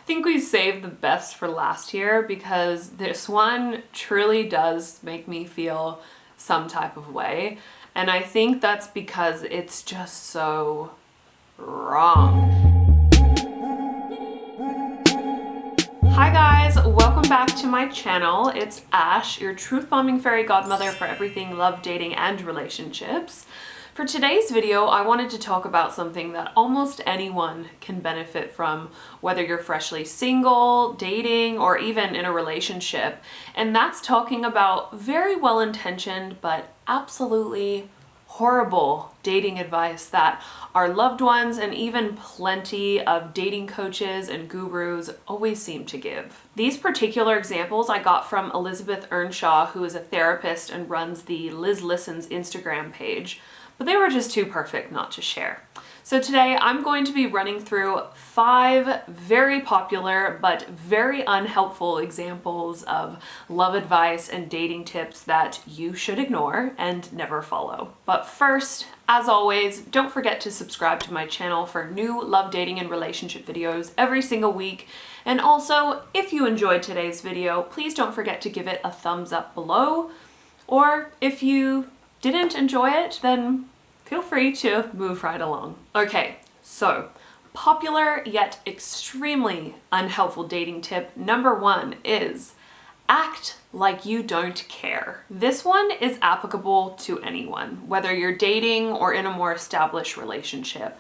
think we saved the best for last here because this one truly does make me feel some type of way. And I think that's because it's just so wrong. Hi guys, welcome back to my channel. It's Ash, your truth-bombing fairy godmother for everything love, dating, and relationships. For today's video, I wanted to talk about something that almost anyone can benefit from, whether you're freshly single, dating, or even in a relationship. And that's talking about very well-intentioned but absolutely horrible dating advice that our loved ones and even plenty of dating coaches and gurus always seem to give. These particular examples I got from Elizabeth Earnshaw, who is a therapist and runs the Liz Listens Instagram page, but they were just too perfect not to share. So today I'm going to be running through 5 very popular but very unhelpful examples of love advice and dating tips that you should ignore and never follow. But first, as always, don't forget to subscribe to my channel for new love, dating, and relationship videos every single week. And also, if you enjoyed today's video, please don't forget to give it a thumbs up below. Or if you didn't enjoy it, then feel free to move right along. Okay, so popular yet extremely unhelpful dating tip number 1 is act like you don't care. This one is applicable to anyone, whether you're dating or in a more established relationship.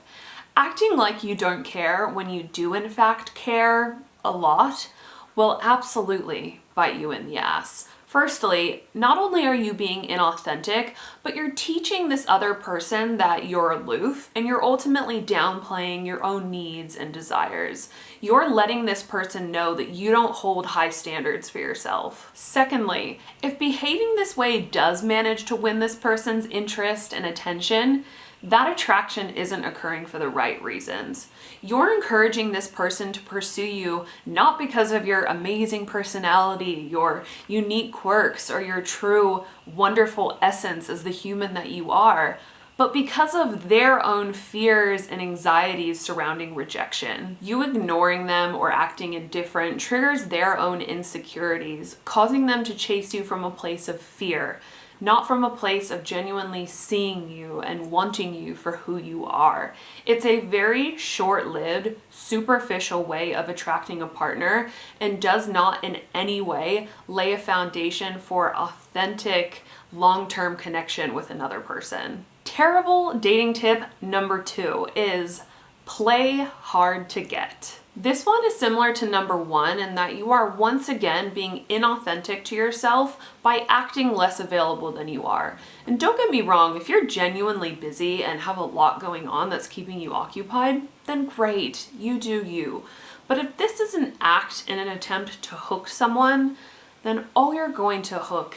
Acting like you don't care when you do in fact care a lot will absolutely bite you in the ass. Firstly, not only are you being inauthentic, but you're teaching this other person that you're aloof and you're ultimately downplaying your own needs and desires. You're letting this person know that you don't hold high standards for yourself. Secondly, if behaving this way does manage to win this person's interest and attention, that attraction isn't occurring for the right reasons. You're encouraging this person to pursue you not because of your amazing personality, your unique quirks, or your true wonderful essence as the human that you are, but because of their own fears and anxieties surrounding rejection. You ignoring them or acting indifferent triggers their own insecurities, causing them to chase you from a place of fear, not from a place of genuinely seeing you and wanting you for who you are. It's a very short-lived, superficial way of attracting a partner and does not in any way lay a foundation for authentic, long-term connection with another person. Terrible dating tip number 2 is play hard to get. This one is similar to number 1 in that you are once again being inauthentic to yourself by acting less available than you are. And don't get me wrong, if you're genuinely busy and have a lot going on that's keeping you occupied, then great, you do you. But if this is an act in an attempt to hook someone, then all you're going to hook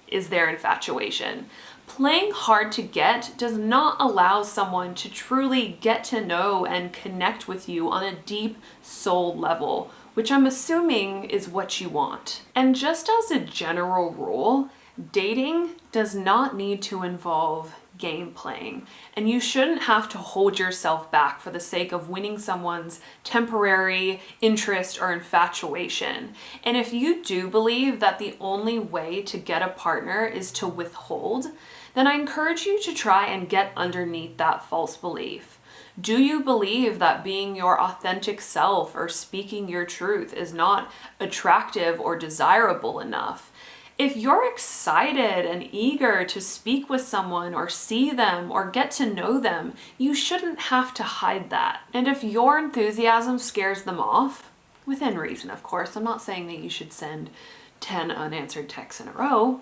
is their infatuation. Playing hard to get does not allow someone to truly get to know and connect with you on a deep soul level, which I'm assuming is what you want. And just as a general rule, dating does not need to involve game playing, and you shouldn't have to hold yourself back for the sake of winning someone's temporary interest or infatuation. And if you do believe that the only way to get a partner is to withhold, then I encourage you to try and get underneath that false belief. Do you believe that being your authentic self or speaking your truth is not attractive or desirable enough? If you're excited and eager to speak with someone or see them or get to know them, you shouldn't have to hide that. And if your enthusiasm scares them off, within reason of course, I'm not saying that you should send 10 unanswered texts in a row,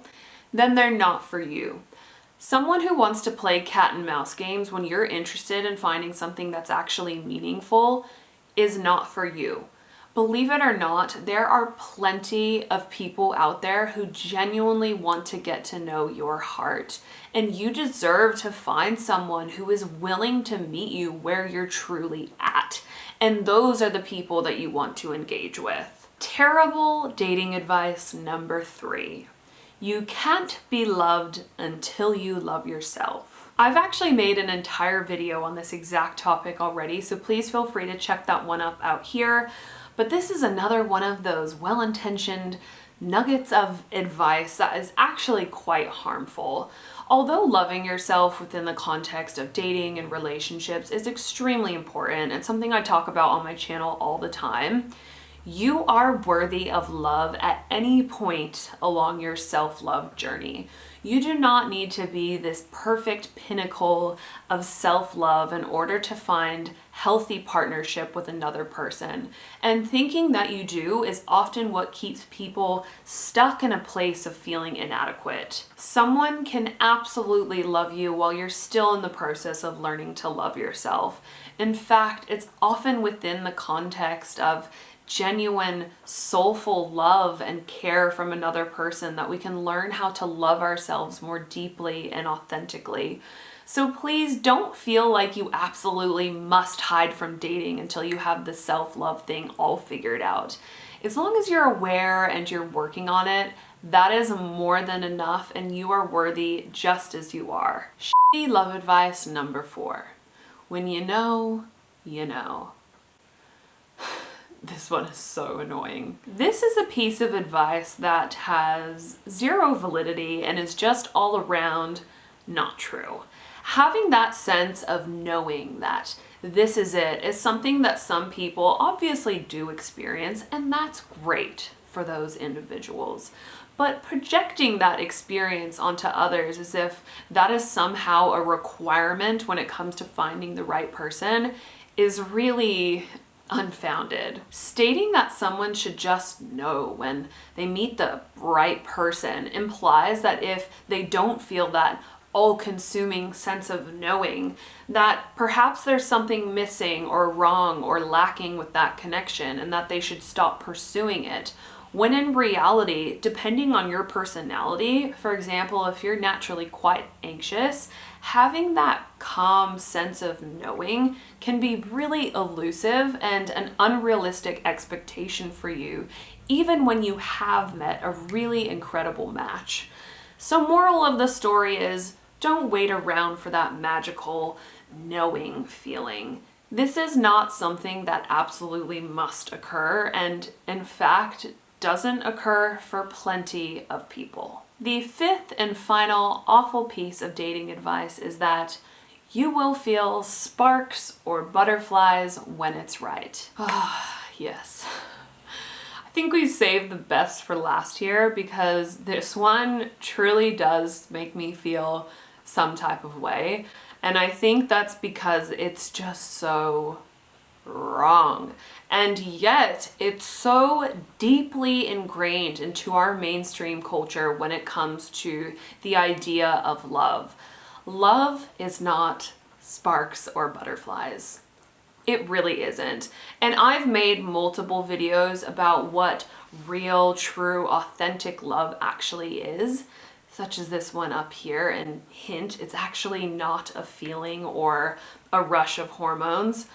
then they're not for you. Someone who wants to play cat and mouse games when you're interested in finding something that's actually meaningful is not for you. Believe it or not, there are plenty of people out there who genuinely want to get to know your heart, and you deserve to find someone who is willing to meet you where you're truly at. And those are the people that you want to engage with. Terrible dating advice number 3. You can't be loved until you love yourself. I've actually made an entire video on this exact topic already, so please feel free to check that one up out here. But this is another one of those well-intentioned nuggets of advice that is actually quite harmful. Although loving yourself within the context of dating and relationships is extremely important and something I talk about on my channel all the time, you are worthy of love at any point along your self-love journey. You do not need to be this perfect pinnacle of self-love in order to find healthy partnership with another person. And thinking that you do is often what keeps people stuck in a place of feeling inadequate. Someone can absolutely love you while you're still in the process of learning to love yourself. In fact, it's often within the context of genuine, soulful love and care from another person that we can learn how to love ourselves more deeply and authentically. So please don't feel like you absolutely must hide from dating until you have the self-love thing all figured out. As long as you're aware and you're working on it, that is more than enough, and you are worthy just as you are. Shitty love advice number 4. When you know, you know. This one is so annoying. This is a piece of advice that has zero validity and is just all around not true. Having that sense of knowing that this is it is something that some people obviously do experience, and that's great for those individuals. But projecting that experience onto others as if that is somehow a requirement when it comes to finding the right person is really unfounded. Stating that someone should just know when they meet the right person implies that if they don't feel that all-consuming sense of knowing, that perhaps there's something missing or wrong or lacking with that connection and that they should stop pursuing it. When in reality, depending on your personality, for example, if you're naturally quite anxious, having that calm sense of knowing can be really elusive and an unrealistic expectation for you, even when you have met a really incredible match. So moral of the story is, don't wait around for that magical knowing feeling. This is not something that absolutely must occur, and in fact, doesn't occur for plenty of people. The 5th and final awful piece of dating advice is that you will feel sparks or butterflies when it's right. Ah, yes. I think we saved the best for last here because this one truly does make me feel some type of way. And I think that's because it's just so wrong. And yet it's so deeply ingrained into our mainstream culture when it comes to the idea of love. Love is not sparks or butterflies. It really isn't. And I've made multiple videos about what real, true, authentic love actually is, such as this one up here, and hint, it's actually not a feeling or a rush of hormones.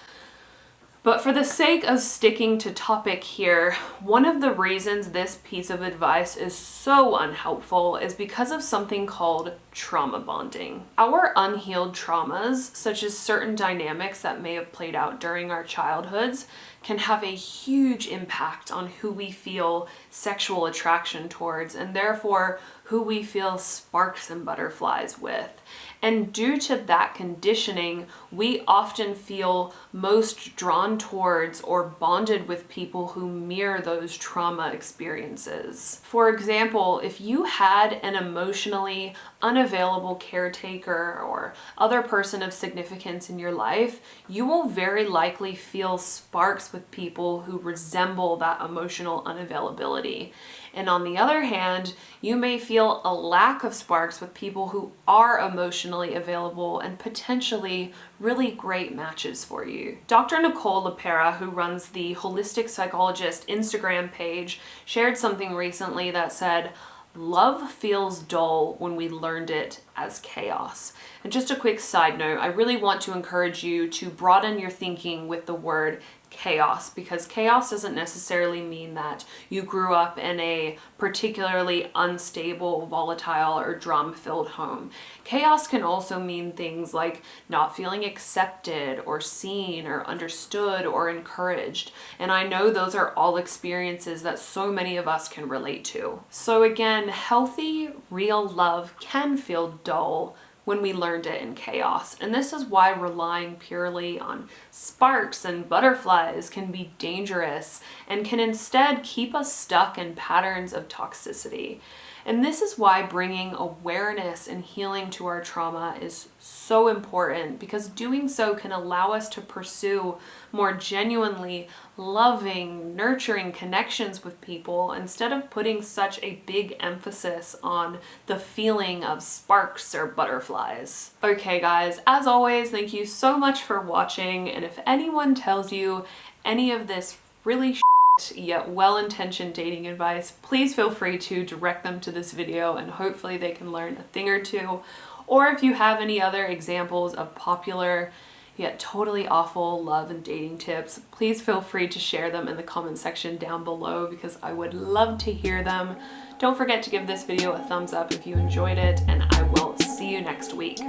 But for the sake of sticking to topic here, one of the reasons this piece of advice is so unhelpful is because of something called trauma bonding. Our unhealed traumas, such as certain dynamics that may have played out during our childhoods, can have a huge impact on who we feel sexual attraction towards, and therefore who we feel sparks and butterflies with. And due to that conditioning, we often feel most drawn towards or bonded with people who mirror those trauma experiences. For example, if you had an emotionally unavailable caretaker or other person of significance in your life, you will very likely feel sparks with people who resemble that emotional unavailability. And on the other hand, you may feel a lack of sparks with people who are emotionally available and potentially really great matches for you. Dr. Nicole Lepera, who runs the Holistic Psychologist Instagram page, shared something recently that said, "Love feels dull when we learned it as chaos." And just a quick side note, I really want to encourage you to broaden your thinking with the word chaos, because chaos doesn't necessarily mean that you grew up in a particularly unstable, volatile, or drama-filled home. Chaos can also mean things like not feeling accepted or seen or understood or encouraged. And I know those are all experiences that so many of us can relate to. So again, healthy, real love can feel dull when we learned it in chaos. And this is why relying purely on sparks and butterflies can be dangerous and can instead keep us stuck in patterns of toxicity. And this is why bringing awareness and healing to our trauma is so important, because doing so can allow us to pursue more genuinely loving, nurturing connections with people instead of putting such a big emphasis on the feeling of sparks or butterflies. Okay guys, as always, thank you so much for watching, and if anyone tells you any of this really yet well-intentioned dating advice, please feel free to direct them to this video and hopefully they can learn a thing or two. Or if you have any other examples of popular yet totally awful love and dating tips, please feel free to share them in the comment section down below, because I would love to hear them. Don't forget to give this video a thumbs up if you enjoyed it, and I will see you next week.